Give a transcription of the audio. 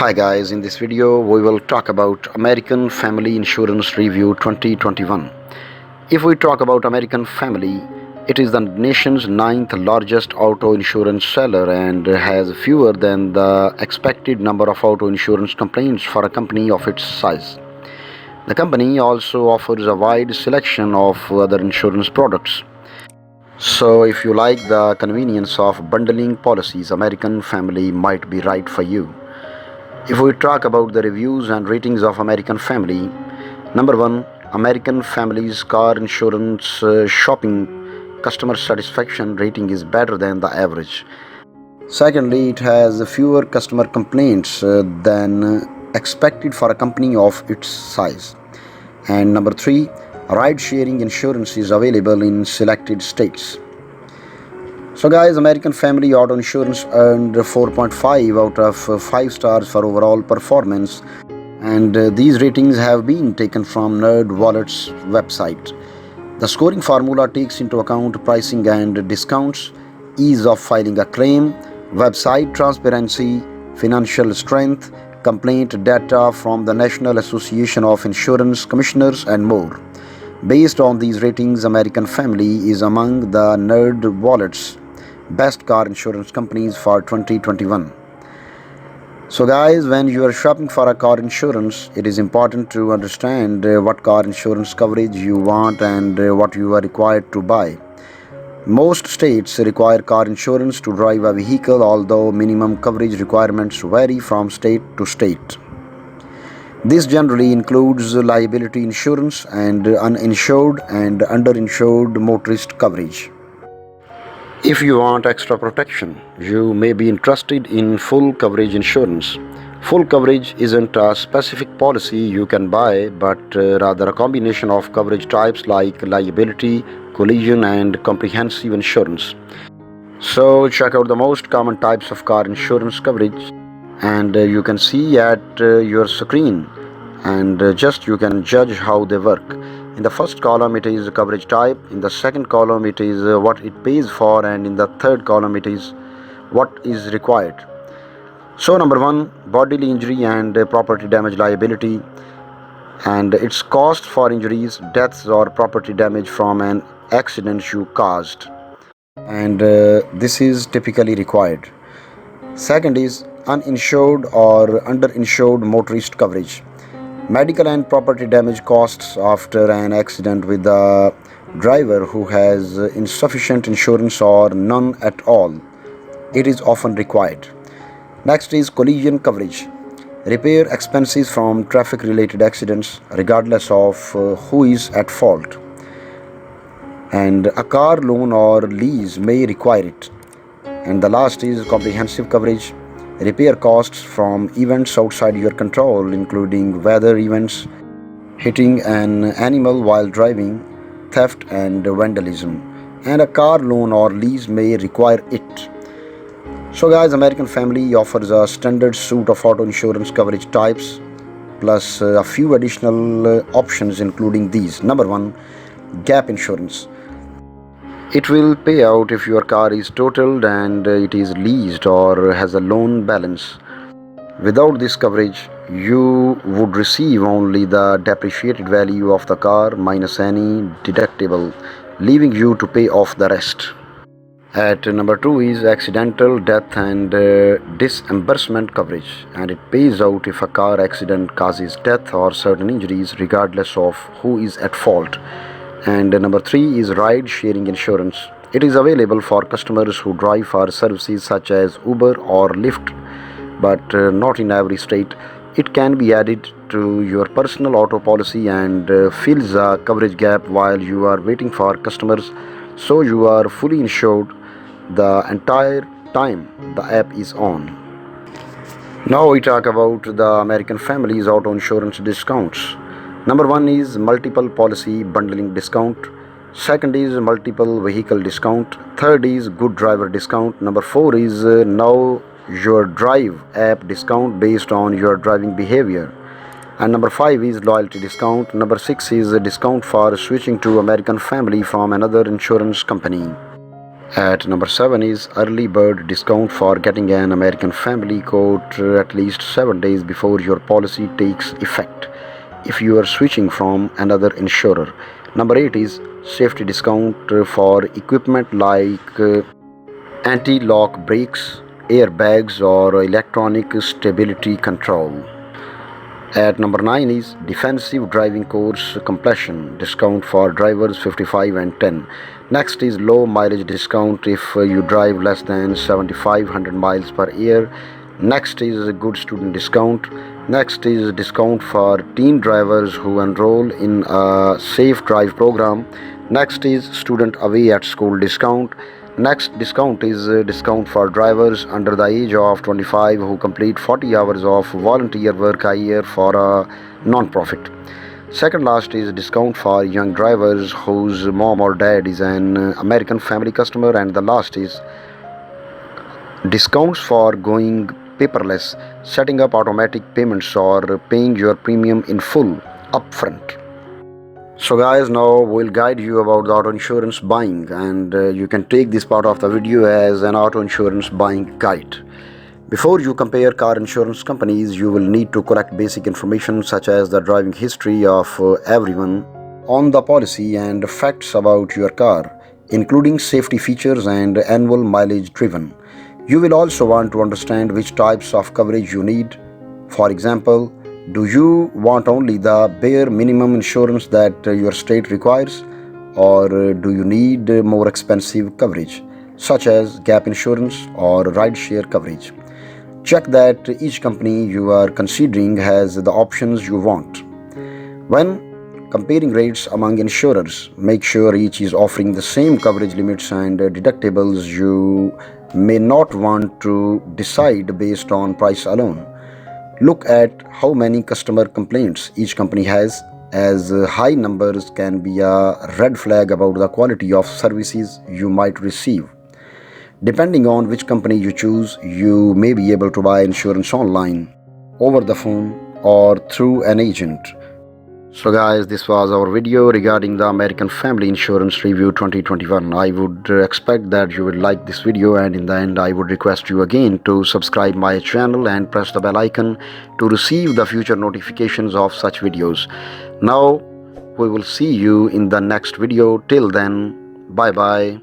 Hi guys, in this video we will talk about American Family Insurance Review 2021. If we talk about American Family, it is the nation's ninth largest auto insurance seller and has fewer than the expected number of auto insurance complaints for a company of its size. The company also offers a wide selection of other insurance products. So if you like the convenience of bundling policies, American Family might be right for you. If we talk about the reviews and ratings of American Family, number one, American Family's car insurance shopping customer satisfaction rating is better than the average. Secondly, it has fewer customer complaints than expected for a company of its size. And number three, ride sharing insurance is available in selected states. So guys, American Family Auto Insurance earned 4.5 out of 5 stars for overall performance, and these ratings have been taken from NerdWallet's website. The scoring formula takes into account pricing and discounts, ease of filing a claim, website transparency, financial strength, complaint data from the National Association of Insurance Commissioners, and more. Based on these ratings, American Family is among the NerdWallet's best car insurance companies for 2021. So guys, when you are shopping for a car insurance, it is important to understand what car insurance coverage you want and what you are required to buy. Most states require car insurance to drive a vehicle, although minimum coverage requirements vary from state to state. This generally includes liability insurance and uninsured and underinsured motorist coverage. If you want extra protection, you may be interested in full coverage insurance. Full coverage isn't a specific policy you can buy, but rather a combination of coverage types like liability, collision, and comprehensive insurance. So check out the most common types of car insurance coverage, and you can see at your screen, and just you can judge how they work. In the first column it is coverage type, in the second column it is what it pays for, and in the third column it is what is required. So number one, bodily injury and property damage liability, and its cost for injuries, deaths, or property damage from an accident you caused, and this is typically required. Second is uninsured or underinsured motorist coverage. Medical and property damage costs after an accident with a driver who has insufficient insurance or none at all. It is often required. Next is collision coverage. Repair expenses from traffic related accidents regardless of who is at fault. And a car loan or lease may require it. And the last is comprehensive coverage. Repair costs from events outside your control, including weather events, hitting an animal while driving, theft, and vandalism. And a car loan or lease may require it. So guys, American Family offers a standard suite of auto insurance coverage types, plus a few additional options including these. Number one, gap insurance. It will pay out if your car is totaled and it is leased or has a loan balance. Without this coverage, you would receive only the depreciated value of the car minus any deductible, leaving you to pay off the rest. At number two is accidental death and disbursement coverage, and it pays out if a car accident causes death or certain injuries regardless of who is at fault. And number three is ride sharing insurance. It is available for customers who drive for services such as Uber or Lyft, but not in every state. It can be added to your personal auto policy and fills a coverage gap while you are waiting for customers, so you are fully insured the entire time the app is on. Now we talk about the American Family's auto insurance discounts. Number one is multiple policy bundling discount. Second is multiple vehicle discount. Third is good driver discount. Number four is now your drive app discount based on your driving behavior. And number five is loyalty discount. Number six is a discount for switching to American Family from another insurance company. At number 7 is early bird discount for getting an American family quote at least 7 days before your policy takes effect if you are switching from another insurer. Number 8 is safety discount for equipment like anti-lock brakes, airbags or electronic stability control. At number 9 is defensive driving course completion discount for drivers 55 and 10. Next is low mileage discount if you drive less than 7500 miles per year. Next is a good student discount. Next is discount for teen drivers who enroll in a safe drive program. Next is student away at school discount. Next discount is discount for drivers under the age of 25 who complete 40 hours of volunteer work a year for a non-profit. Second last is discount for young drivers whose mom or dad is an American family customer, and the last is discounts for going paperless, setting up automatic payments or paying your premium in full upfront. So guys, now we'll guide you about the auto insurance buying, and you can take this part of the video as an auto insurance buying guide. Before you compare car insurance companies, you will need to collect basic information such as the driving history of everyone on the policy and facts about your car, including safety features and annual mileage driven. You will also want to understand which types of coverage you need. For example, do you want only the bare minimum insurance that your state requires, or do you need more expensive coverage, such as gap insurance or rideshare coverage? Check that each company you are considering has the options you want. When comparing rates among insurers, make sure each is offering the same coverage limits and deductibles. You may not want to decide based on price alone. Look at how many customer complaints each company has, as high numbers can be a red flag about the quality of services you might receive. Depending on which company you choose, you may be able to buy insurance online, over the phone, or through an agent. So guys, this was our video regarding the American Family Insurance Review 2021. I would expect that you would like this video, and in the end I would request you again to subscribe my channel and press the bell icon to receive the future notifications of such videos. Now we will see you in the next video. Till then, bye bye.